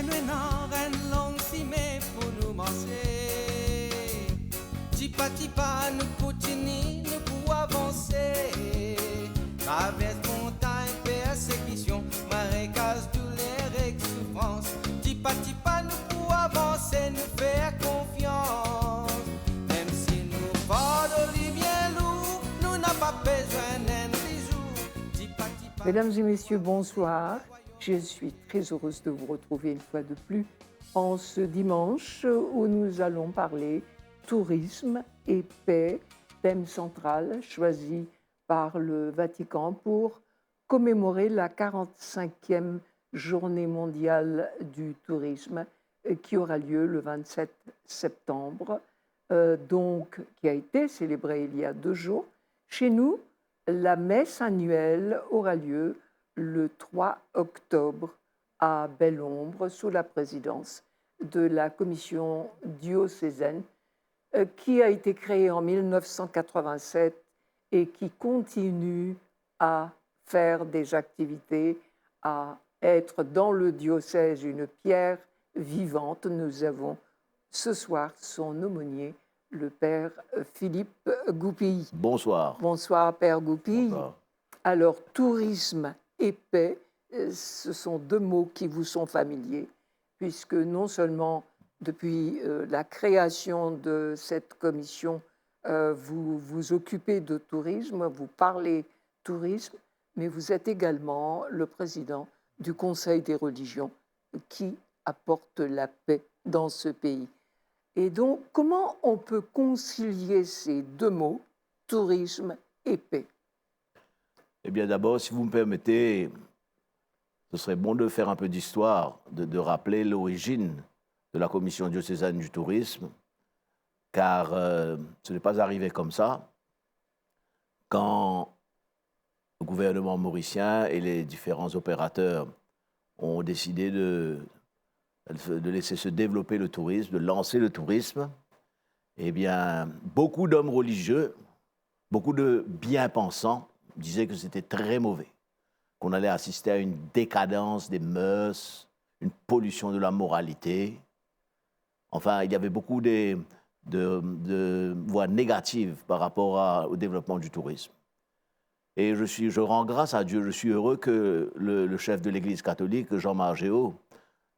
Maintenant, ren long si mais pour nous manger. Tipa tipa, nous continuons, nous pour avancer. Traverse montagne, persécution, marécage, douleur et souffrance. Tipa tipa, nous pour avancer, nous faire confiance. Même si nous pas de bien lourd, nous n'avons pas besoin d'un bijou. Tipa tipa. Mesdames et messieurs, bonsoir. Je suis très heureuse de vous retrouver une fois de plus en ce dimanche où nous allons parler tourisme et paix, thème central choisi par le Vatican pour commémorer la 45e journée mondiale du tourisme qui aura lieu le 27 septembre, qui a été célébrée il y a 2 jours. Chez nous, la messe annuelle aura lieu le 3 octobre à Belle-Ombre sous la présidence de la commission diocésaine qui a été créée en 1987 et qui continue à faire des activités, à être dans le diocèse une pierre vivante. Nous avons ce soir son aumônier, le père Philippe Goupil. Bonsoir. Bonsoir, père Goupil. Bonsoir. Alors, tourisme et paix, ce sont 2 mots qui vous sont familiers, puisque non seulement depuis la création de cette commission, vous vous occupez de tourisme, vous parlez tourisme, mais vous êtes également le président du Conseil des religions qui apporte la paix dans ce pays. Et donc, comment on peut concilier ces 2 mots, tourisme et paix? Eh bien, d'abord, si vous me permettez, ce serait bon de faire un peu d'histoire, de rappeler l'origine de la Commission diocésaine du tourisme, car ce n'est pas arrivé comme ça. Quand le gouvernement mauricien et les différents opérateurs ont décidé de laisser se développer le tourisme, de lancer le tourisme, eh bien, beaucoup d'hommes religieux, beaucoup de bien-pensants disaient que c'était très mauvais, qu'on allait assister à une décadence des mœurs, une pollution de la moralité. Enfin, il y avait beaucoup de voix négatives par rapport au développement du tourisme. Et je rends grâce à Dieu, je suis heureux que le chef de l'Église catholique, Jean-Marc Géaud,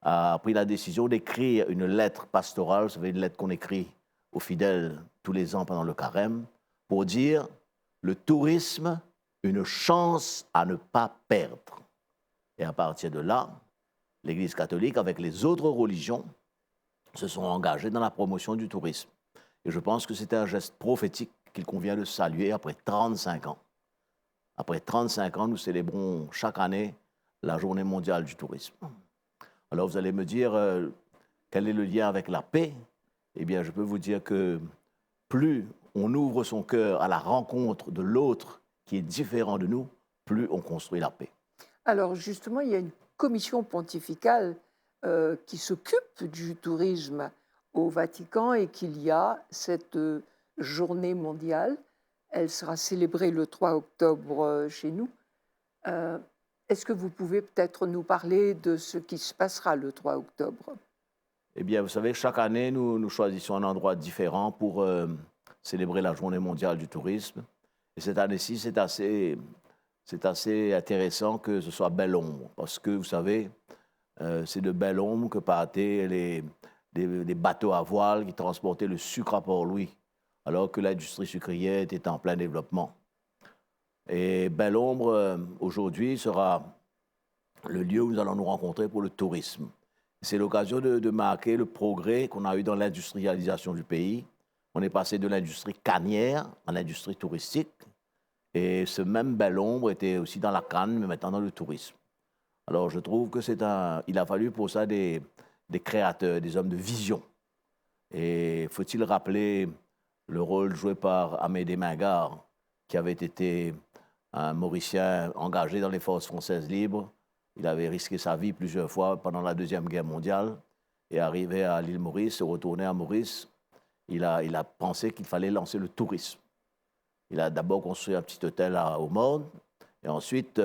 a pris la décision d'écrire une lettre pastorale, vous savez, une lettre qu'on écrit aux fidèles tous les ans pendant le carême, pour dire le tourisme, une chance à ne pas perdre. Et à partir de là, l'Église catholique, avec les autres religions, se sont engagés dans la promotion du tourisme. Et je pense que c'est un geste prophétique qu'il convient de saluer après 35 ans. Après 35 ans, nous célébrons chaque année la Journée mondiale du tourisme. Alors vous allez me dire, quel est le lien avec la paix? Eh bien, je peux vous dire que plus on ouvre son cœur à la rencontre de l'autre qui est différent de nous, plus on construit la paix. Alors justement, il y a une commission pontificale qui s'occupe du tourisme au Vatican et qu'il y a cette journée mondiale. Elle sera célébrée le 3 octobre chez nous. Est-ce que vous pouvez peut-être nous parler de ce qui se passera le 3 octobre? Eh bien, vous savez, chaque année, nous choisissons un endroit différent pour célébrer la Journée mondiale du tourisme. Et cette année-ci, c'est assez intéressant que ce soit Belle-Ombre, parce que, vous savez, c'est de Belle-Ombre que partaient les bateaux à voile qui transportaient le sucre à Port-Louis, alors que l'industrie sucrière était en plein développement. Et Belle-Ombre, aujourd'hui, sera le lieu où nous allons nous rencontrer pour le tourisme. C'est l'occasion de marquer le progrès qu'on a eu dans l'industrialisation du pays. On est passé de l'industrie cannière à l'industrie touristique. Et ce même Belle-Ombre était aussi dans la canne, mais maintenant dans le tourisme. Alors je trouve que il a fallu pour ça des créateurs, des hommes de vision. Et faut-il rappeler le rôle joué par Amédée Mingard, qui avait été un Mauricien engagé dans les forces françaises libres. Il avait risqué sa vie plusieurs fois pendant la Deuxième Guerre mondiale. Et arrivé à l'île Maurice, retourné à Maurice, il a pensé qu'il fallait lancer le tourisme. Il a d'abord construit un petit hôtel au Morne. Et ensuite,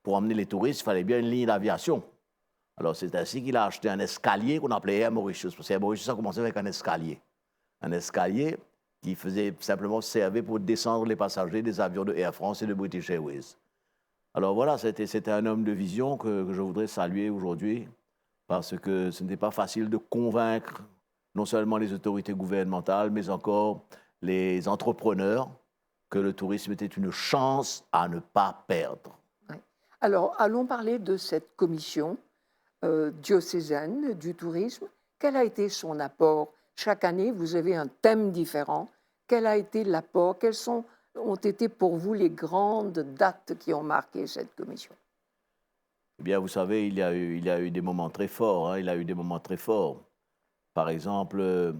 pour emmener les touristes, il fallait bien une ligne d'aviation. Alors, c'est ainsi qu'il a acheté un escalier qu'on appelait Air Mauritius, parce que Air Mauritius a commencé avec un escalier. Un escalier qui faisait simplement servir pour descendre les passagers des avions de Air France et de British Airways. Alors voilà, c'était un homme de vision que je voudrais saluer aujourd'hui, parce que ce n'était pas facile de convaincre non seulement les autorités gouvernementales, mais encore les entrepreneurs que le tourisme était une chance à ne pas perdre. Ouais. Alors, allons parler de cette commission diocésaine du tourisme. Quel a été son apport? Chaque année, vous avez un thème différent. Quel a été l'apport? Quelles ont été pour vous les grandes dates qui ont marqué cette commission? Eh bien, vous savez, il y a eu des moments très forts. Hein, il a eu des moments très forts. Par exemple,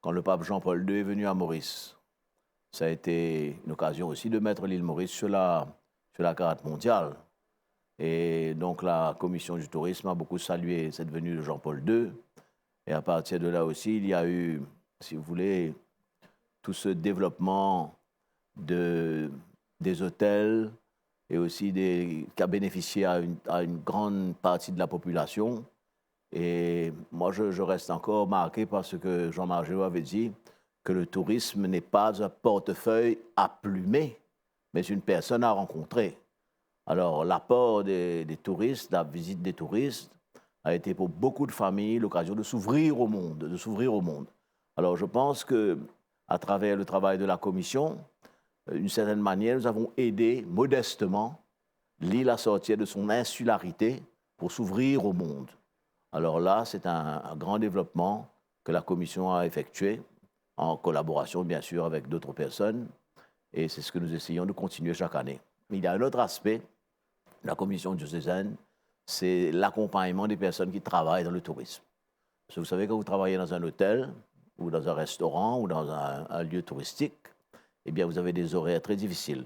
quand le pape Jean-Paul II est venu à Maurice, ça a été une occasion aussi de mettre l'île Maurice sur la carte mondiale. Et donc, la commission du tourisme a beaucoup salué cette venue de Jean-Paul II. Et à partir de là aussi, il y a eu, si vous voulez, tout ce développement des hôtels et aussi qui a bénéficié à une grande partie de la population. Et moi, je reste encore marqué par ce que Jean-Marc Géraud avait dit, que le tourisme n'est pas un portefeuille à plumer, mais une personne à rencontrer. Alors, l'apport des touristes, la visite des touristes, a été pour beaucoup de familles l'occasion de s'ouvrir au monde, Alors, je pense qu'à travers le travail de la commission, d'une certaine manière, nous avons aidé modestement l'île à sortir de son insularité pour s'ouvrir au monde. Alors là, c'est un grand développement que la commission a effectué, en collaboration, bien sûr, avec d'autres personnes. Et c'est ce que nous essayons de continuer chaque année. Mais il y a un autre aspect de la commission diocésaine, c'est l'accompagnement des personnes qui travaillent dans le tourisme. Parce que vous savez, quand vous travaillez dans un hôtel, ou dans un restaurant, ou dans un lieu touristique, eh bien, vous avez des horaires très difficiles.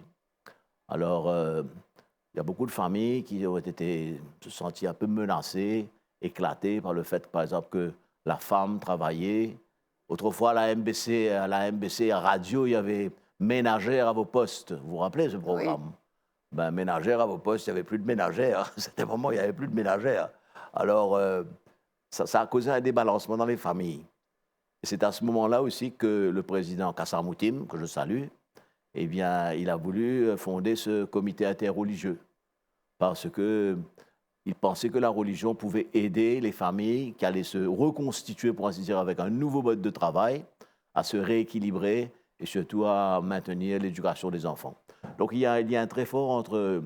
Alors, il y a beaucoup de familles qui ont se senties un peu menacées, éclatées par le fait, par exemple, que la femme travaillait. Autrefois, à la MBC Radio, il y avait ménagère à vos postes. Vous vous rappelez ce programme? Oui. Ben, ménagère à vos postes, il n'y avait plus de ménagère. C'était un moment où il n'y avait plus de ménagère. Alors, ça a causé un débalancement dans les familles. Et c'est à ce moment-là aussi que le président Kassar Moutim, que je salue, eh bien, il a voulu fonder ce comité interreligieux. Parce qu'il pensait que la religion pouvait aider les familles qui allaient se reconstituer, pour ainsi dire, avec un nouveau mode de travail, à se rééquilibrer et surtout à maintenir l'éducation des enfants. Donc, il y a un lien très fort entre,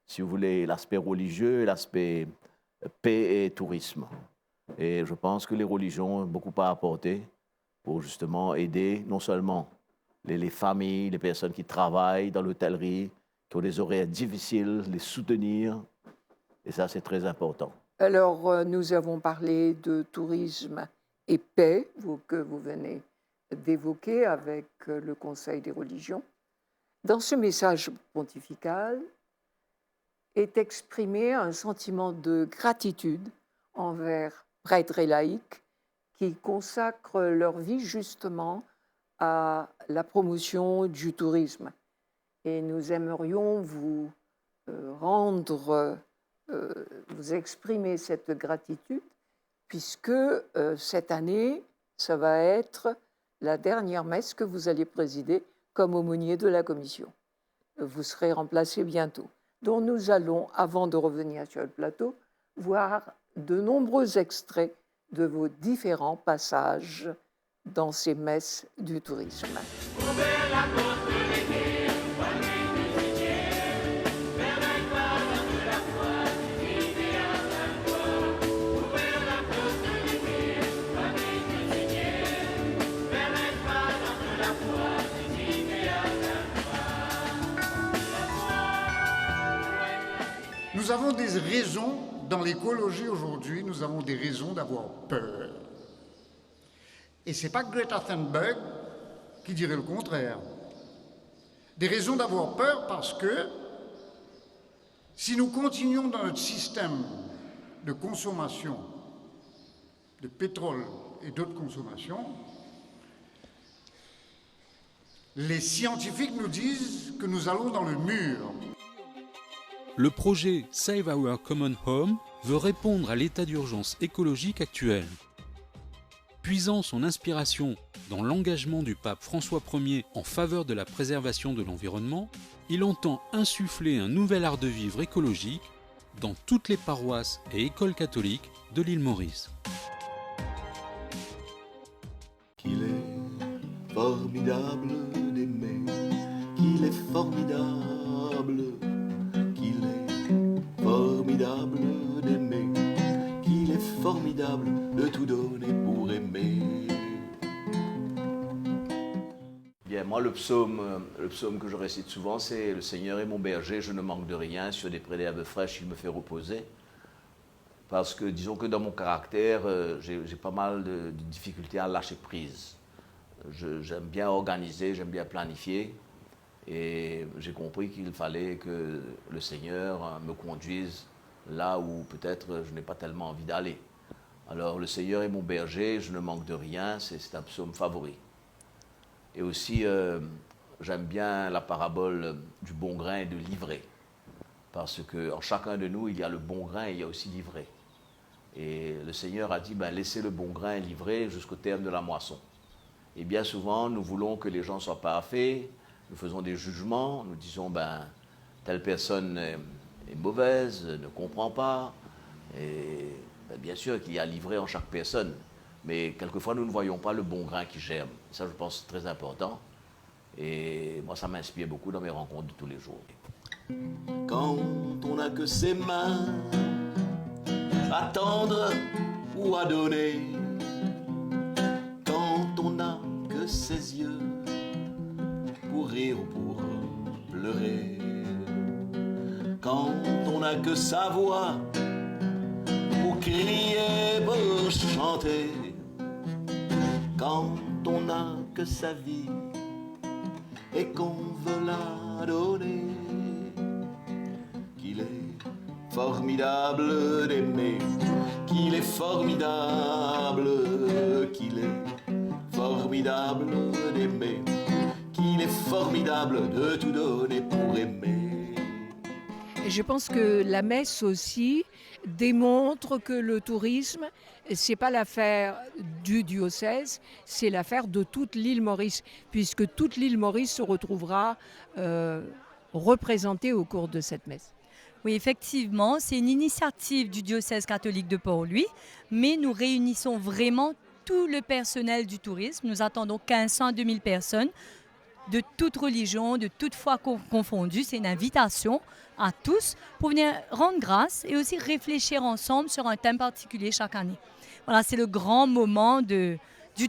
si vous voulez, l'aspect religieux et l'aspect paix et tourisme. Et je pense que les religions ont beaucoup à apporter pour justement aider non seulement les familles, les personnes qui travaillent dans l'hôtellerie, qui ont des horaires difficiles, les soutenir. Et ça, c'est très important. Alors, nous avons parlé de tourisme et paix, que vous venez d'évoquer avec le Conseil des religions. Dans ce message pontifical est exprimé un sentiment de gratitude envers prêtres et laïcs qui consacrent leur vie justement à la promotion du tourisme. Et nous aimerions vous vous exprimer cette gratitude, puisque cette année, ça va être la dernière messe que vous allez présider comme aumônier de la commission. Vous serez remplacé bientôt. Donc nous allons, avant de revenir sur le plateau, voir de nombreux extraits de vos différents passages dans ces messes du tourisme. Nous avons des raisons, dans l'écologie aujourd'hui, nous avons des raisons d'avoir peur. Et ce n'est pas Greta Thunberg qui dirait le contraire. Des raisons d'avoir peur parce que si nous continuons dans notre système de consommation de pétrole et d'autres consommations, les scientifiques nous disent que nous allons dans le mur. Le projet Save Our Common Home veut répondre à l'état d'urgence écologique actuel. Puisant son inspiration dans l'engagement du pape François Ier en faveur de la préservation de l'environnement, il entend insuffler un nouvel art de vivre écologique dans toutes les paroisses et écoles catholiques de l'île Maurice. Qu'il est formidable d'aimer, qu'il est formidable, qu'il est formidable d'aimer, qu'il est formidable de tout donner pour aimer. Bien, moi, le psaume que je récite souvent, c'est « Le Seigneur est mon berger, je ne manque de rien, sur des prés d'herbes fraîches, il me fait reposer ». Parce que, disons que dans mon caractère, j'ai pas mal de difficultés à lâcher prise. J'aime bien organiser, j'aime bien planifier. Et j'ai compris qu'il fallait que le Seigneur me conduise là où peut-être je n'ai pas tellement envie d'aller. Alors, le Seigneur est mon berger, je ne manque de rien, c'est un psaume favori. Et aussi, j'aime bien la parabole du bon grain et de l'ivraie. Parce qu'en chacun de nous, il y a le bon grain et il y a aussi l'ivraie. Et le Seigneur a dit, laissez le bon grain et l'ivraie jusqu'au terme de la moisson. Et bien souvent, nous voulons que les gens soient parfaits, nous faisons des jugements, nous disons, telle personne est mauvaise, ne comprend pas. Et bien sûr qu'il y a l'ivraie en chaque personne. Mais quelquefois, nous ne voyons pas le bon grain qui germe. Ça, je pense, c'est très important. Et moi, ça m'inspire beaucoup dans mes rencontres de tous les jours. Quand on n'a que ses mains à tendre ou à donner, quand on n'a que ses yeux pour rire ou pour pleurer, quand on n'a que sa voix pour crier, pour chanter, quand on n'a que sa vie et qu'on veut la donner, qu'il est formidable d'aimer, qu'il est formidable, qu'il est formidable d'aimer, qu'il est formidable de tout donner pour aimer. Et je pense que la messe aussi démontre que le tourisme, c'est pas l'affaire du diocèse, c'est l'affaire de toute l'île Maurice, puisque toute l'île Maurice se retrouvera représentée au cours de cette messe. Oui, effectivement, c'est une initiative du diocèse catholique de Port-Louis, mais nous réunissons vraiment tout le personnel du tourisme. Nous attendons 1500 à 2000 personnes de toute religion, de toute foi confondue. C'est une invitation à tous pour venir rendre grâce et aussi réfléchir ensemble sur un thème particulier chaque année. Voilà, c'est le grand moment du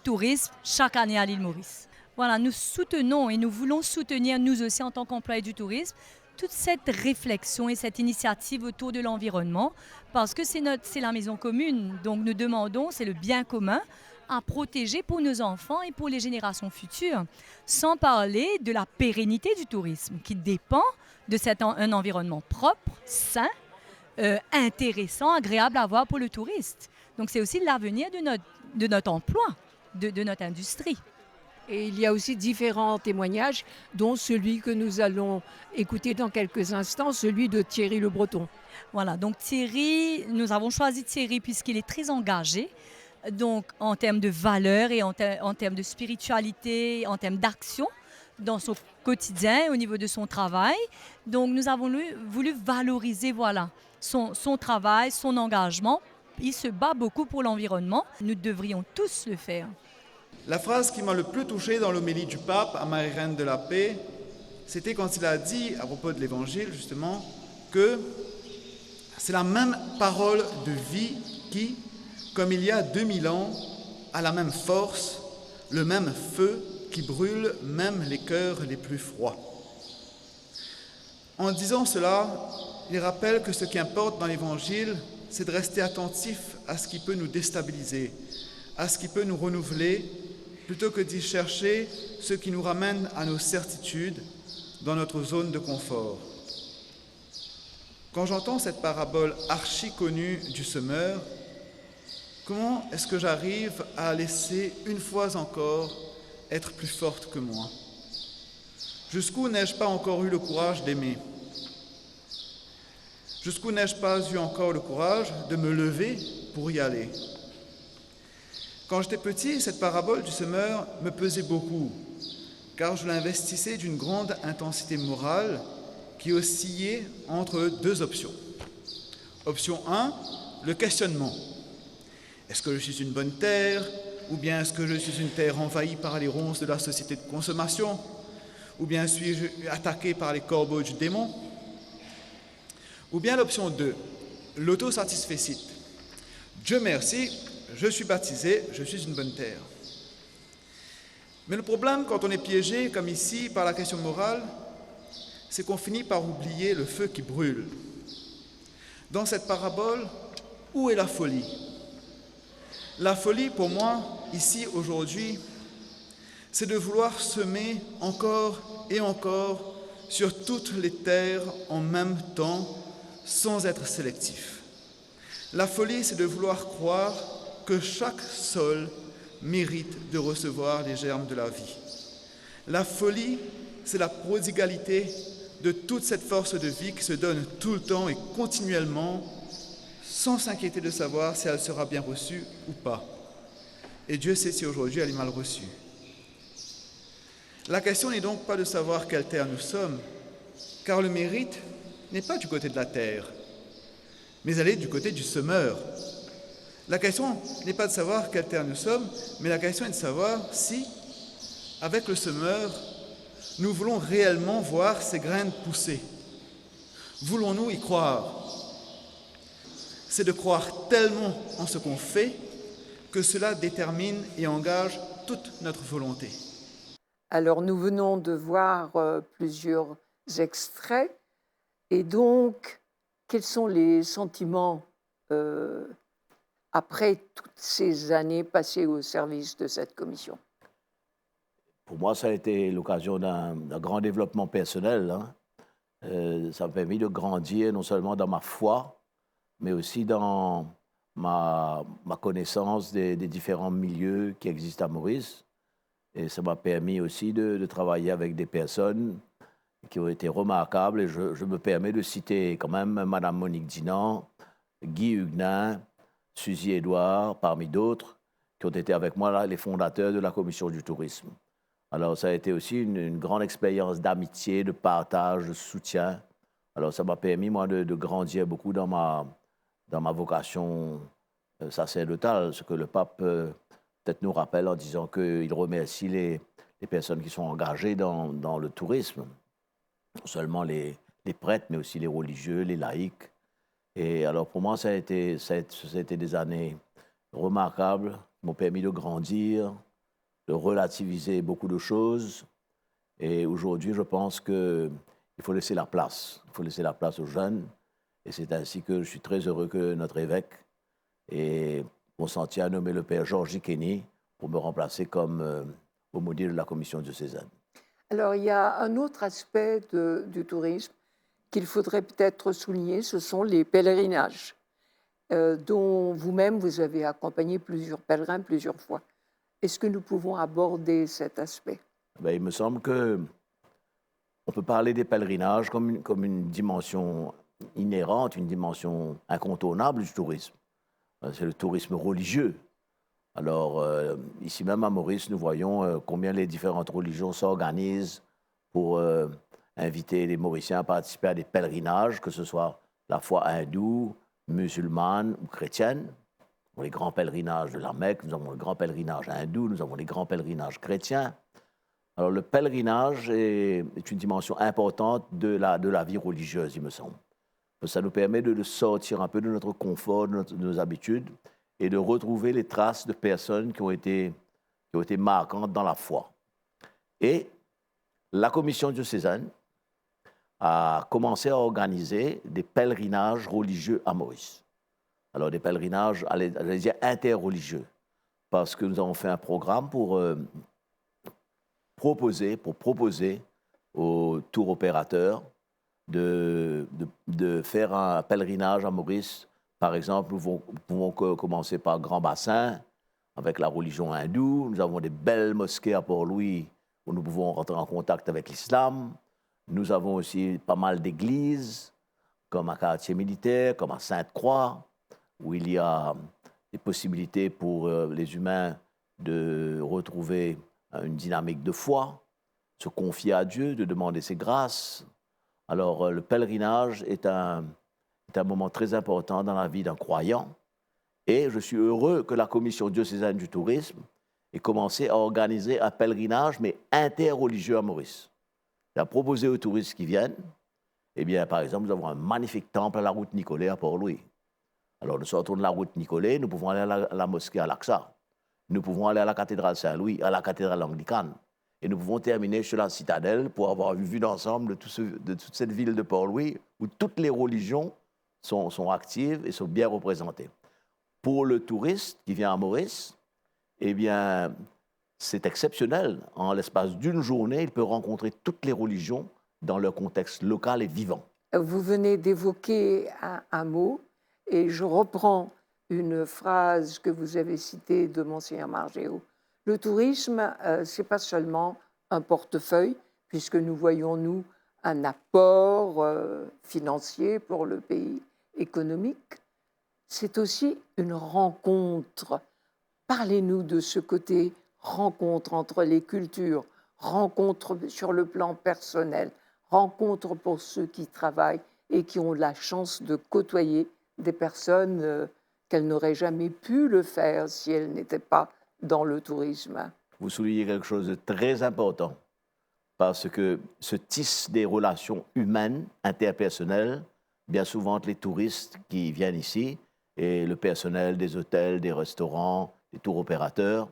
tourisme chaque année à l'île Maurice. Voilà, nous soutenons et nous voulons soutenir, nous aussi en tant qu'employés du tourisme, toute cette réflexion et cette initiative autour de l'environnement, parce que c'est la maison commune. Donc nous demandons, c'est le bien commun à protéger pour nos enfants et pour les générations futures, sans parler de la pérennité du tourisme qui dépend de un environnement propre, sain, intéressant, agréable à voir pour le touriste. Donc c'est aussi l'avenir de notre emploi, de notre industrie. Et il y a aussi différents témoignages, dont celui que nous allons écouter dans quelques instants, celui de Thierry Le Breton. Voilà, donc Thierry, nous avons choisi Thierry puisqu'il est très engagé, donc en termes de valeurs et en termes de spiritualité, en termes d'action dans son quotidien, au niveau de son travail. Donc nous avons voulu valoriser son travail, son engagement. Il se bat beaucoup pour l'environnement. Nous devrions tous le faire. La phrase qui m'a le plus touché dans l'homélie du pape à Marie-Reine de la Paix, c'était quand il a dit, à propos de l'Évangile justement, que c'est la même parole de vie qui, comme il y a 2000 ans, a la même force, le même feu qui brûle même les cœurs les plus froids. En disant cela, il rappelle que ce qui importe dans l'Évangile, c'est de rester attentif à ce qui peut nous déstabiliser, à ce qui peut nous renouveler, plutôt que d'y chercher ce qui nous ramène à nos certitudes dans notre zone de confort. Quand j'entends cette parabole archi connue du semeur, comment est-ce que j'arrive à laisser une fois encore être plus forte que moi? Jusqu'où n'ai-je pas encore eu le courage d'aimer? jusqu'où n'ai-je pas eu encore le courage de me lever pour y aller. Quand j'étais petit, cette parabole du semeur me pesait beaucoup, car je l'investissais d'une grande intensité morale qui oscillait entre deux options. Option 1, le questionnement. Est-ce que je suis une bonne terre? Ou bien est-ce que je suis une terre envahie par les ronces de la société de consommation? Ou bien suis-je attaqué par les corbeaux du démon? Ou bien l'option 2, l'autosatisfecit. Dieu merci, je suis baptisé, je suis une bonne terre. Mais le problème, quand on est piégé, comme ici, par la question morale, c'est qu'on finit par oublier le feu qui brûle. Dans cette parabole, où est la folie? La folie, pour moi, ici, aujourd'hui, c'est de vouloir semer encore et encore sur toutes les terres en même temps, sans être sélectif. La folie, c'est de vouloir croire que chaque sol mérite de recevoir les germes de la vie. La folie, c'est la prodigalité de toute cette force de vie qui se donne tout le temps et continuellement, sans s'inquiéter de savoir si elle sera bien reçue ou pas. Et Dieu sait si aujourd'hui elle est mal reçue. La question n'est donc pas de savoir quelle terre nous sommes, car le mérite n'est pas du côté de la terre, mais elle est du côté du semeur. La question n'est pas de savoir quelle terre nous sommes, mais la question est de savoir si, avec le semeur, nous voulons réellement voir ces graines pousser. Voulons-nous y croire? C'est de croire tellement en ce qu'on fait que cela détermine et engage toute notre volonté. Alors, nous venons de voir plusieurs extraits. Et donc, quels sont les sentiments après toutes ces années passées au service de cette commission? Pour moi, ça a été l'occasion d'un grand développement personnel. Ça m'a permis de grandir non seulement dans ma foi, mais aussi dans ma connaissance des différents milieux qui existent à Maurice. Et ça m'a permis aussi de travailler avec des personnes qui ont été remarquables. Et je me permets de citer quand même Mme Monique Dinan, Guy Huguenin, Suzy Édouard, parmi d'autres, qui ont été avec moi là, les fondateurs de la commission du tourisme. Alors, ça a été aussi une grande expérience d'amitié, de partage, de soutien. Alors, ça m'a permis, moi, de grandir beaucoup dans ma vocation sacerdotale, ce que le pape peut-être nous rappelle en disant qu'il remercie les personnes qui sont engagées dans le tourisme, non seulement les prêtres, mais aussi les religieux, les laïcs. Et alors, pour moi, ça a été des années remarquables qui m'ont permis de grandir, de relativiser beaucoup de choses. Et aujourd'hui, je pense qu'il faut laisser la place. Il faut laisser la place aux jeunes. Et c'est ainsi que je suis très heureux que notre évêque ait consenti à nommer le père Georges Kenny pour me remplacer comme aumônier de la commission diocésaine. Alors, il y a un autre aspect du tourisme qu'il faudrait peut-être souligner, ce sont les pèlerinages, dont vous-même, vous avez accompagné plusieurs pèlerins plusieurs fois. Est-ce que nous pouvons aborder cet aspect? Il me semble qu'on peut parler des pèlerinages comme une dimension inhérente, une dimension incontournable du tourisme. C'est le tourisme religieux. Alors, ici même à Maurice, nous voyons combien les différentes religions s'organisent pour inviter les Mauriciens à participer à des pèlerinages, que ce soit la foi hindoue, musulmane ou chrétienne. Nous avons les grands pèlerinages de la Mecque, nous avons le grand pèlerinage hindou, nous avons les grands pèlerinages chrétiens. Alors, le pèlerinage est une dimension importante de la vie religieuse, il me semble. Ça nous permet de sortir un peu de notre confort, de nos habitudes, et de retrouver les traces de personnes qui ont été marquantes dans la foi. Et la commission diocésaine a commencé à organiser des pèlerinages religieux à Maurice. Alors, des pèlerinages, allez dire, interreligieux, parce que nous avons fait un programme pour proposer aux tour opérateurs de faire un pèlerinage à Maurice. Par exemple, nous pouvons commencer par Grand Bassin, avec la religion hindoue. Nous avons des belles mosquées à Port-Louis où nous pouvons rentrer en contact avec l'islam. Nous avons aussi pas mal d'églises. comme un quartier militaire, comme à Sainte-Croix, où il y a des possibilités pour les humains de retrouver une dynamique de foi, se confier à Dieu, de demander ses grâces. Alors, le pèlerinage est un moment très important dans la vie d'un croyant. Et je suis heureux que la Commission diocésaine du tourisme ait commencé à organiser un pèlerinage, mais interreligieux à Maurice. Il a proposé aux touristes qui viennent, eh bien, par exemple, nous avons un magnifique temple à la route Nicolet à Port-Louis. Alors, nous sortons de la route Nicolet, nous pouvons aller à la mosquée à l'Aqsa. Nous pouvons aller à la cathédrale Saint-Louis, à la cathédrale anglicane. Et nous pouvons terminer sur la citadelle pour avoir une vue d'ensemble de toute cette ville de Port-Louis où toutes les religions sont actives et sont bien représentées. Pour le touriste qui vient à Maurice, eh bien, c'est exceptionnel. En l'espace d'une journée, il peut rencontrer toutes les religions dans leur contexte local et vivant. Vous venez d'évoquer un mot, et je reprends une phrase que vous avez citée de Monseigneur Margéau. Le tourisme, ce n'est pas seulement un portefeuille, puisque nous voyons, nous, un apport financier pour le pays économique. C'est aussi une rencontre. Parlez-nous de ce côté rencontre entre les cultures, rencontre sur le plan personnel, rencontre pour ceux qui travaillent et qui ont la chance de côtoyer des personnes qu'elles n'auraient jamais pu le faire si elles n'étaient pas dans le tourisme. Vous soulignez quelque chose de très important, parce que se tissent des relations humaines, interpersonnelles, bien souvent entre les touristes qui viennent ici et le personnel des hôtels, des restaurants, des tours opérateurs.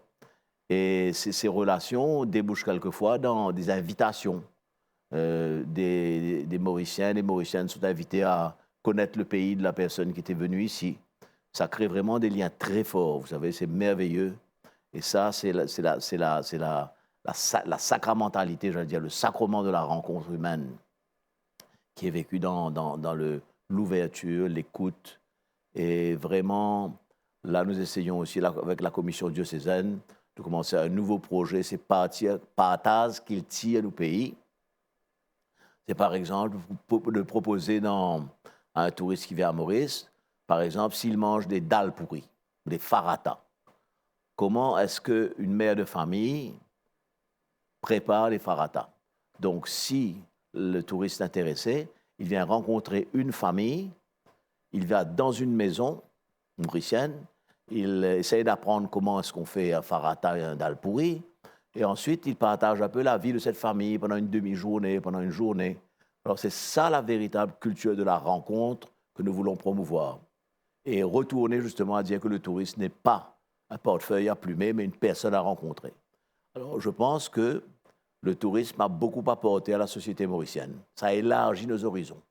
Et ces relations débouchent quelquefois dans des invitations. Des Mauriciens, des Mauriciennes sont invités à connaître le pays de la personne qui était venue ici. Ça crée vraiment des liens très forts. Vous savez, c'est merveilleux. Et ça, c'est la sacramentalité, j'allais dire, le sacrement de la rencontre humaine qui est vécu dans l'ouverture, l'écoute. Et vraiment, là, nous essayons aussi, avec la commission diocésaine, de commencer un nouveau projet. C'est Partage qu'il tire au pays. C'est par exemple de proposer à un touriste qui vient à Maurice, par exemple, s'il mange des dalles pourries, des farata. Comment est-ce qu'une mère de famille prépare les farata? Donc, si le touriste est intéressé, il vient rencontrer une famille, il va dans une maison mauricienne, il essaie d'apprendre comment est-ce qu'on fait un farata et un dalle pourri, et ensuite, il partage un peu la vie de cette famille pendant une demi-journée, pendant une journée. Alors, c'est ça la véritable culture de la rencontre que nous voulons promouvoir. Et retourner justement à dire que le touriste n'est pas un portefeuille à plumer, mais une personne à rencontrer. Alors, je pense que le tourisme a beaucoup apporté à la société mauricienne. Ça élargit nos horizons.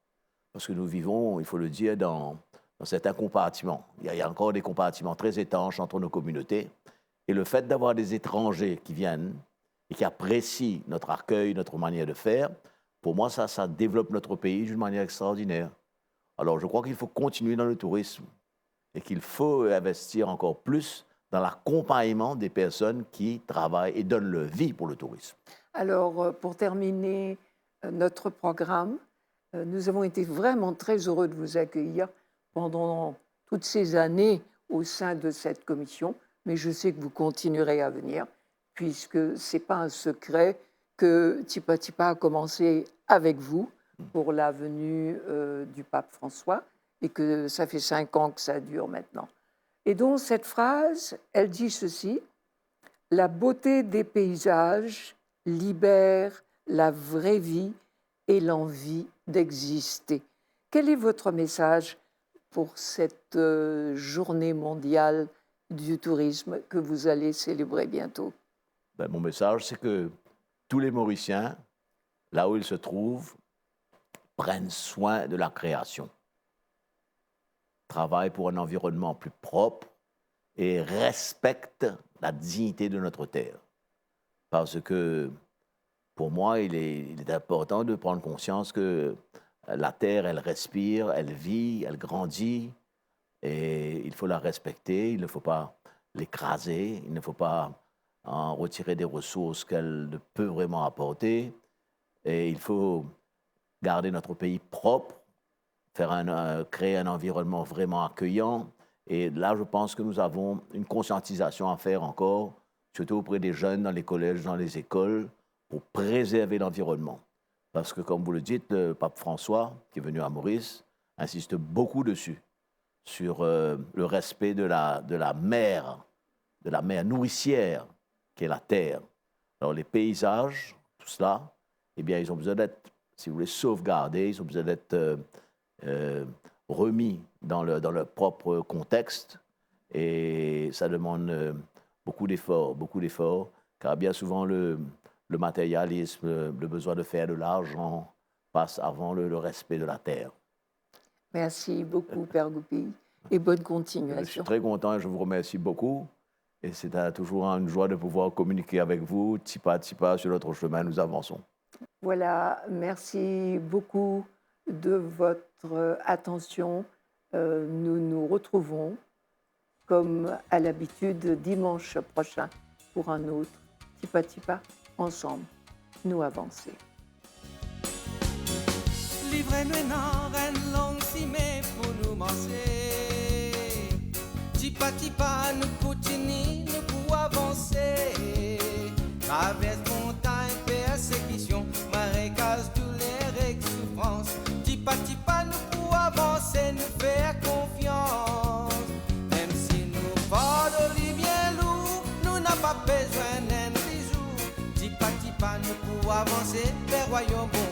Parce que nous vivons, il faut le dire, dans certains compartiments. Il y a encore des compartiments très étanches entre nos communautés. Et le fait d'avoir des étrangers qui viennent et qui apprécient notre accueil, notre manière de faire, pour moi, ça développe notre pays d'une manière extraordinaire. Alors, je crois qu'il faut continuer dans le tourisme et qu'il faut investir encore plus dans l'accompagnement des personnes qui travaillent et donnent leur vie pour le tourisme. Alors, pour terminer notre programme, nous avons été vraiment très heureux de vous accueillir pendant toutes ces années au sein de cette commission, mais je sais que vous continuerez à venir, puisque ce n'est pas un secret que Tipa Tipa a commencé avec vous pour la venue du pape François, et que ça fait 5 ans que ça dure maintenant. Et donc cette phrase, elle dit ceci: « La beauté des paysages libère la vraie vie et l'envie d'exister. » Quel est votre message pour cette journée mondiale du tourisme que vous allez célébrer bientôt? Mon message, c'est que tous les Mauriciens, là où ils se trouvent, prennent soin de la création, travaillent pour un environnement plus propre et respectent la dignité de notre terre. Parce que, pour moi, il est important de prendre conscience que la terre, elle respire, elle vit, elle grandit, et il faut la respecter, il ne faut pas l'écraser, il ne faut pas en retirer des ressources qu'elle ne peut vraiment apporter, et il faut garder notre pays propre, créer un environnement vraiment accueillant. Et là, je pense que nous avons une conscientisation à faire encore, surtout auprès des jeunes dans les collèges, dans les écoles, pour préserver l'environnement. Parce que, comme vous le dites, le pape François, qui est venu à Maurice, insiste beaucoup dessus, sur le respect de la mer nourricière, qui est la terre. Alors, les paysages, tout cela, eh bien, ils ont besoin d'être, si vous voulez, sauvegardés, ils ont besoin d'être remis dans leur propre contexte. Et ça demande beaucoup d'efforts, car bien souvent, le matérialisme, le besoin de faire de l'argent passe avant le respect de la terre. Merci beaucoup, Père Goupil, et bonne continuation. Je suis très content et je vous remercie beaucoup. Et c'est toujours une joie de pouvoir communiquer avec vous. Petit pas sur notre chemin, nous avançons. Voilà, merci beaucoup de votre attention. Nous nous retrouvons, comme à l'habitude, dimanche prochain pour un autre Petit pas, ensemble, nous avancer. Livrez-nous une reine longue si mais pour nous manger. Petit pas, nous continuons, nous pour avancer. Traverse montagne, persécution, marécage, douleur et souffrance. Petit pas, nous pour avancer, nous faire confiance. Même si nous portons les bien lourd, nous n'avons pas besoin d'un bijou. Petit pas, nous pour avancer vers royaume bon.